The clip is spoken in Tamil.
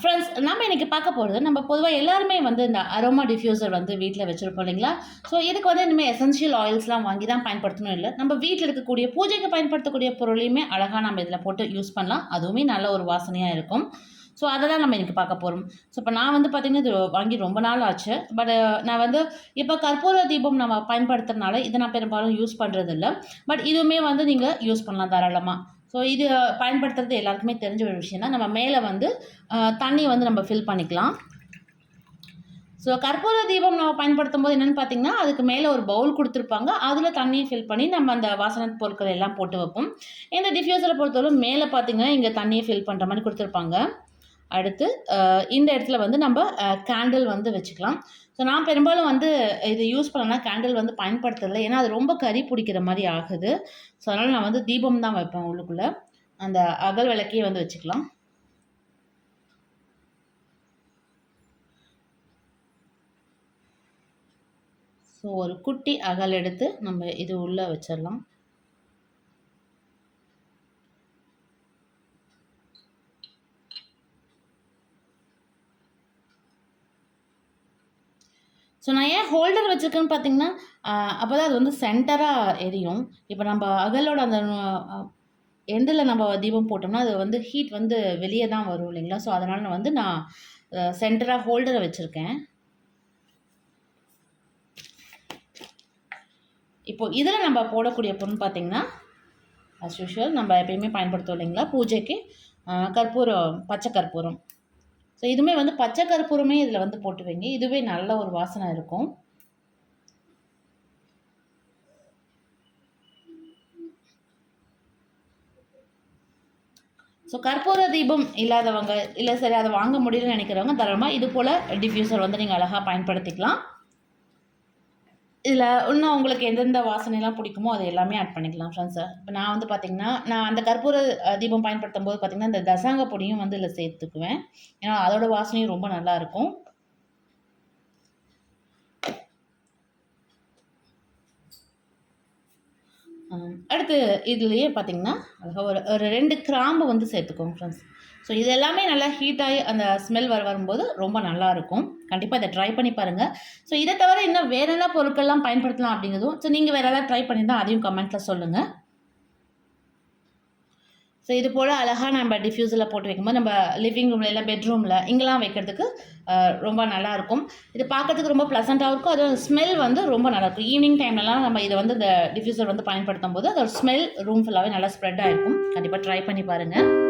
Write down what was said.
ஃப்ரெண்ட்ஸ், நம்ம இன்றைக்கி பார்க்க போகிறது, நம்ம பொதுவாக எல்லாருமே வந்து இந்த அரோமா டிஃப்யூசர் வந்து வீட்டில் வச்சுருப்போம் இல்லைங்களா? ஸோ இதுக்கு வந்து இனிமேல் எசென்ஷியல் ஆயில்ஸ்லாம் வாங்கி தான் பயன்படுத்தணும் இல்லை, நம்ம வீட்டில் இருக்கக்கூடிய பூஜைக்கு பயன்படுத்தக்கூடிய பொருளையுமே அழகாக நம்ம இதில் போட்டு யூஸ் பண்ணலாம். அதுவுமே நல்ல ஒரு வாசனையாக இருக்கும். ஸோ அதை தான் நம்ம இன்றைக்கி பார்க்க போகிறோம். ஸோ இப்போ நான் வந்து பார்த்திங்கன்னா இது வாங்கி ரொம்ப நாள் ஆச்சு. பட் நான் வந்து இப்போ கற்பூர தீபம் நம்ம பயன்படுத்துறதுனால இதை நான் பெரும்பாலும் யூஸ் பண்ணுறதில்ல. பட் இதுவுமே வந்து நீங்கள் யூஸ் பண்ணலாம் தாராளமாக. ஸோ இது பயன்படுத்துறது எல்லாருக்குமே தெரிஞ்ச ஒரு விஷயம் தான். நம்ம மேலே வந்து தண்ணி வந்து நம்ம ஃபில் பண்ணிக்கலாம். ஸோ கற்பூர தீபம் நம்ம பயன்படுத்தும் போது என்னென்னு பார்த்தீங்கன்னா, அதுக்கு மேலே ஒரு பவுல் கொடுத்துருப்பாங்க. அதில் தண்ணியை ஃபில் பண்ணி நம்ம அந்த வாசனை பொருட்கள் எல்லாம் போட்டு வைப்போம். இந்த டிஃப்யூசரை பொறுத்தவரை மேலே பார்த்தீங்கன்னா இங்கே தண்ணியை ஃபில் பண்ணுற மாதிரி கொடுத்துருப்பாங்க. அடுத்து இந்த இடத்துல வந்து நம்ம கேண்டில் வந்து வச்சுக்கலாம். ஸோ நான் பெரும்பாலும் வந்து இது யூஸ் பண்ணேன்னா கேண்டில் வந்து பயன்படுத்துறதில்ல. ஏன்னா அது ரொம்ப கரி பிடிக்கிற மாதிரி ஆகுது. ஸோ அதனால் நான் வந்து தீபம் தான் வைப்பேன் உள்ளுக்குள்ளே. அந்த அகல் விளக்கையே வந்து வச்சுக்கலாம். ஸோ ஒரு குட்டி அகல் எடுத்து நம்ம இது உள்ளே வச்சிடலாம். ஸோ நான் ஏன் ஹோல்டர் வச்சுருக்கேன்னு பார்த்தீங்கன்னா, அப்போ தான் அது வந்து சென்டராக எரியும். இப்போ நம்ம அகலோட அந்த எண்டில் நம்ம தீபம் போட்டோம்னா அது வந்து ஹீட் வந்து வெளியே தான் வரும் இல்லைங்களா? ஸோ அதனால் வந்து நான் சென்டராக ஹோல்டரை வச்சுருக்கேன். இப்போது இதில் நம்ம போடக்கூடிய பொருள் பார்த்திங்கன்னா, அஸ் யூஷுவல் நம்ம எப்பயுமே பயன்படுத்துவோம் இல்லைங்களா பூஜைக்கு, கற்பூரம், பச்சை கற்பூரம். ஸோ இதுவுமே வந்து பச்சை கற்பூரமே இதில் வந்து போட்டு வைங்க. இதுவே நல்ல ஒரு வாசனை இருக்கும். ஸோ கற்பூர தீபம் இல்லாதவங்க, இல்லை சரி அதை வாங்க முடியலன்னு நினைக்கிறவங்க தாராளமாக இது போல் டிஃப்யூசர் வந்து நீங்கள் அழகாக பயன்படுத்திக்கலாம். இதில் இன்னும் உங்களுக்கு எந்தெந்த வாசனைலாம் பிடிக்குமோ அது எல்லாமே ஆட் பண்ணிக்கலாம் ஃப்ரெண்ட்ஸு. இப்போ நான் வந்து பார்த்திங்கன்னா, நான் அந்த கற்பூர தீபம் பயன்படுத்தும் போது பார்த்திங்கன்னா, இந்த தசாங்க பொடியும் வந்து இதில் சேர்த்துக்குவேன். ஏன்னா அதோட வாசனையும் ரொம்ப நல்லாயிருக்கும். அடுத்து இதுலேயே பார்த்திங்கன்னா ஒரு ஒரு 2 கிராம்பு வந்து சேர்த்துக்கோங்க ஃப்ரெண்ட்ஸ். ஸோ இது எல்லாமே நல்லா ஹீட்டாகி அந்த ஸ்மெல் வரும்போது ரொம்ப நல்லாயிருக்கும். கண்டிப்பாக இதை ட்ரை பண்ணி பாருங்கள். ஸோ இதை தவிர இன்னும் வேறு என்ன பொருட்கள்லாம் பயன்படுத்தலாம் அப்படிங்கிறதும், ஸோ நீங்கள் வேறு ஏதாவது ட்ரை பண்ணியிருந்தால் அதையும் கமெண்ட்டில் சொல்லுங்கள். ஸோ இது போல் அழகாக நம்ம டிஃப்யூஸரில் போட்டு வைக்கும்போது நம்ம லிவிங் ரூமில் இல்லை பெட்ரூமில் இங்கெல்லாம் வைக்கிறதுக்கு ரொம்ப நல்லாயிருக்கும். இது பார்க்கறதுக்கு ரொம்ப ப்ளசண்ட்டாகவும் இருக்கும். அதோட ஸ்மெல் வந்து ரொம்ப நல்லாயிருக்கும். ஈவினிங் டைம்லலாம் நம்ம இதை வந்து இந்த டிஃப்யூசர் வந்து பயன்படுத்தும் போது அதோட ஸ்மெல் ரூம் ஃபுல்லாகவே நல்லா ஸ்ப்ரெட் ஆகிருக்கும். கண்டிப்பாக ட்ரை பண்ணி பாருங்கள்.